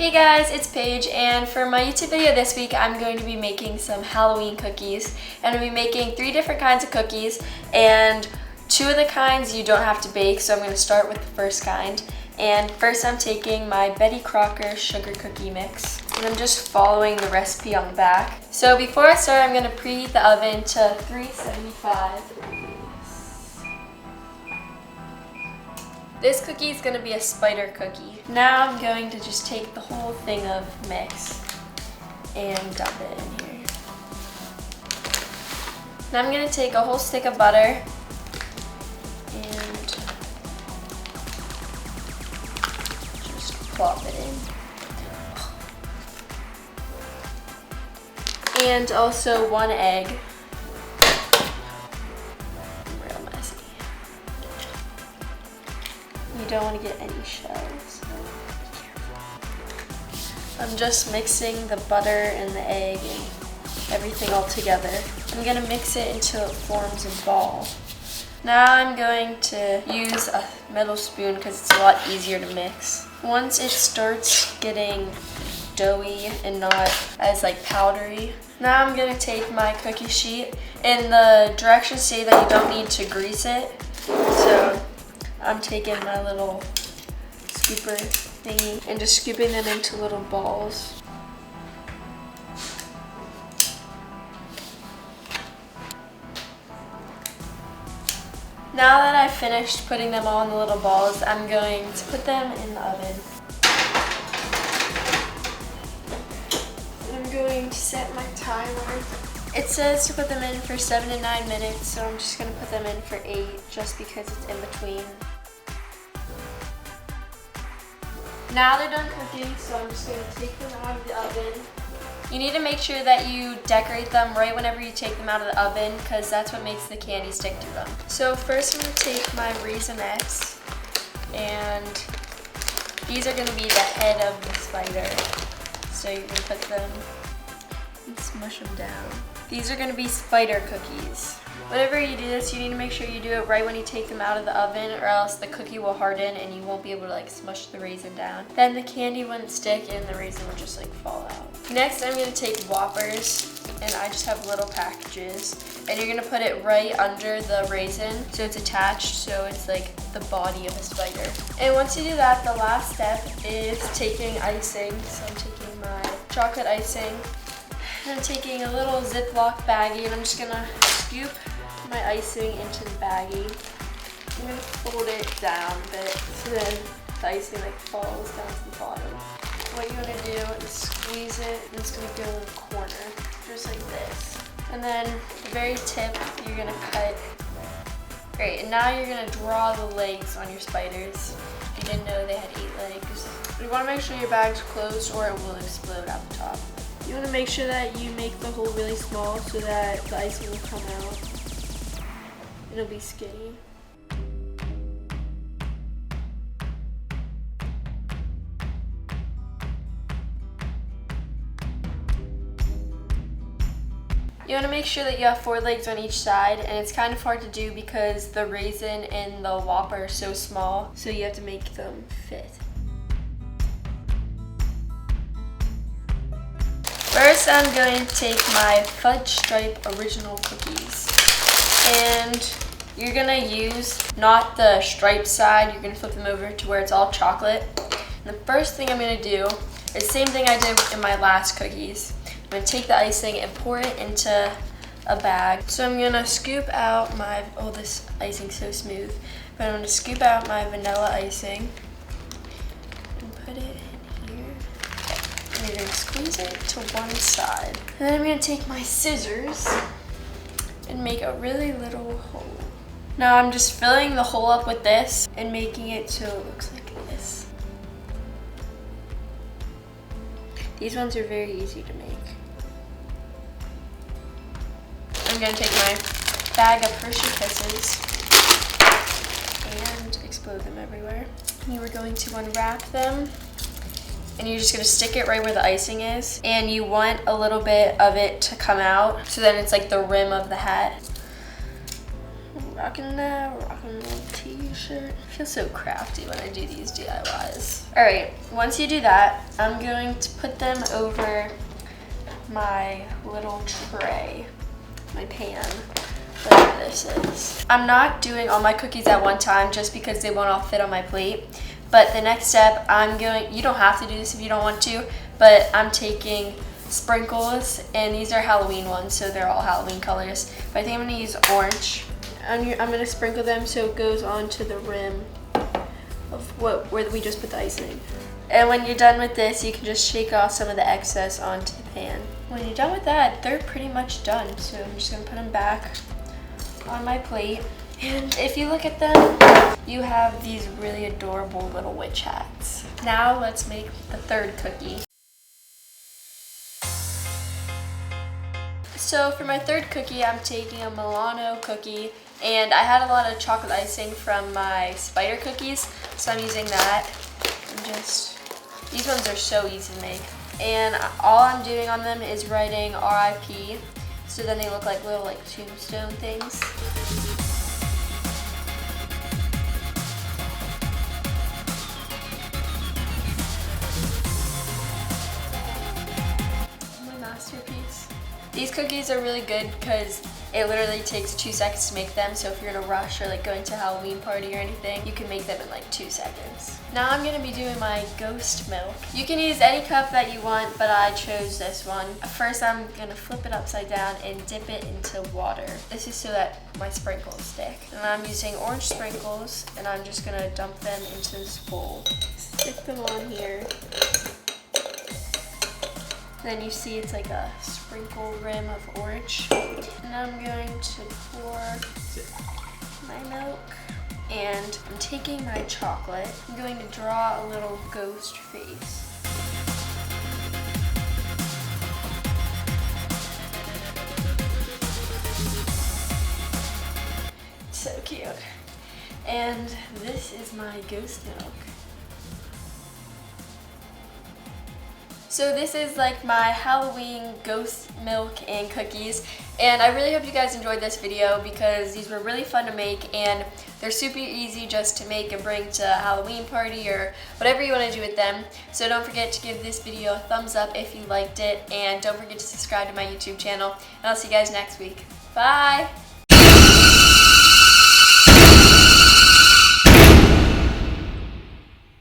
Hey guys, it's Paige, and for my YouTube video this week, I'm going to be making some Halloween cookies. And I'll be making 3 different kinds of cookies, and 2 of the kinds you don't have to bake, so I'm going to start with the first kind. And first I'm taking my Betty Crocker sugar cookie mix, and I'm just following the recipe on the back. So before I start, I'm going to preheat the oven to 375. This cookie is going to be a spider cookie. Now I'm going to just take the whole thing of mix and dump it in here. Now I'm going to take a whole stick of butter and just plop it in. And also 1 egg. You don't want to get any shells. So be careful. I'm just mixing the butter and the egg and everything all together. I'm going to mix it until it forms a ball. Now I'm going to use a metal spoon because it's a lot easier to mix. Once it starts getting doughy and not as powdery, now I'm going to take my cookie sheet, and the directions say that you don't need to grease it. So I'm taking my little scooper thingy and just scooping them into little balls. Now that I've finished putting them all in the little balls, I'm going to put them in the oven. I'm going to set my timer. It says to put them in for 7 to 9 minutes, so I'm just going to put them in for 8 just because it's in between. Now they're done cooking, so I'm just going to take them out of the oven. You need to make sure that you decorate them right whenever you take them out of the oven, because that's what makes the candy stick to them. So first I'm going to take my Raisinets, and these are going to be the head of the spider. So you're going to put them and smush them down. These are going to be spider cookies. Whenever you do this, you need to make sure you do it right when you take them out of the oven, or else the cookie will harden and you won't be able to smush the raisin down. Then the candy wouldn't stick and the raisin would just fall out. Next, I'm going to take Whoppers, and I just have little packages. And you're going to put it right under the raisin so it's attached, so it's like the body of a spider. And once you do that, the last step is taking icing. So I'm taking my chocolate icing. I'm taking a little Ziploc baggie, and I'm just gonna scoop my icing into the baggie. I'm gonna fold it down a bit so then the icing falls down to the bottom. What you wanna do is squeeze it, and it's gonna go in the corner, just like this. And then the very tip, you're gonna cut. Great, and now you're gonna draw the legs on your spiders. If you didn't know they had 8 legs. You wanna make sure your bag's closed or it will explode out the top. You want to make sure that you make the hole really small so that the icing will come out. It'll be skinny. You want to make sure that you have 4 legs on each side, and it's kind of hard to do because the raisin and the Whopper are so small, so you have to make them fit. First, I'm going to take my Fudge Stripe Original Cookies, and you're going to use not the stripe side, you're going to flip them over to where it's all chocolate. And the first thing I'm going to do is the same thing I did in my last cookies. I'm going to take the icing and pour it into a bag. So I'm going to scoop out my, oh this icing's so smooth, but I'm going to scoop out my vanilla icing and put it in here. And you're going to squeeze it to one side. And then I'm going to take my scissors and make a really little hole. Now I'm just filling the hole up with this and making it so it looks like this. These ones are very easy to make. I'm going to take my bag of Hershey Kisses and explode them everywhere. You are going to unwrap them, and you're just going to stick it right where the icing is, and you want a little bit of it to come out so then it's like the rim of the hat. Rocking that, rocking the t-shirt. I feel so crafty when I do these DIYs. All right, once you do that, I'm going to put them over my little tray, my pan, whatever this is. I'm not doing all my cookies at one time just because they won't all fit on my plate. But the next step, you don't have to do this if you don't want to, but I'm taking sprinkles, and these are Halloween ones, so they're all Halloween colors. But I think I'm gonna use orange. I'm gonna sprinkle them so it goes onto the rim of where we just put the icing. And when you're done with this, you can just shake off some of the excess onto the pan. When you're done with that, they're pretty much done. So I'm just gonna put them back on my plate. And if you look at them, you have these really adorable little witch hats. Now let's make the third cookie. So for my third cookie, I'm taking a Milano cookie, and I had a lot of chocolate icing from my spider cookies, so I'm using that. These ones are so easy to make. And all I'm doing on them is writing RIP, so then they look like little tombstone things. Masterpiece. These cookies are really good because it literally takes 2 seconds to make them, so if you're in a rush or going to a Halloween party or anything, you can make them in 2 seconds. Now I'm going to be doing my ghost milk. You can use any cup that you want, but I chose this one. First I'm going to flip it upside down and dip it into water. This is so that my sprinkles stick. And I'm using orange sprinkles, and I'm just going to dump them into this bowl. Stick them on here. Then you see it's like a sprinkle rim of orange. And I'm going to pour my milk, and I'm taking my chocolate. I'm going to draw a little ghost face. So cute. And this is my ghost milk. So this is my Halloween ghost milk and cookies, and I really hope you guys enjoyed this video because these were really fun to make, and they're super easy just to make and bring to a Halloween party or whatever you want to do with them. So don't forget to give this video a thumbs up if you liked it, and don't forget to subscribe to my YouTube channel, and I'll see you guys next week. Bye!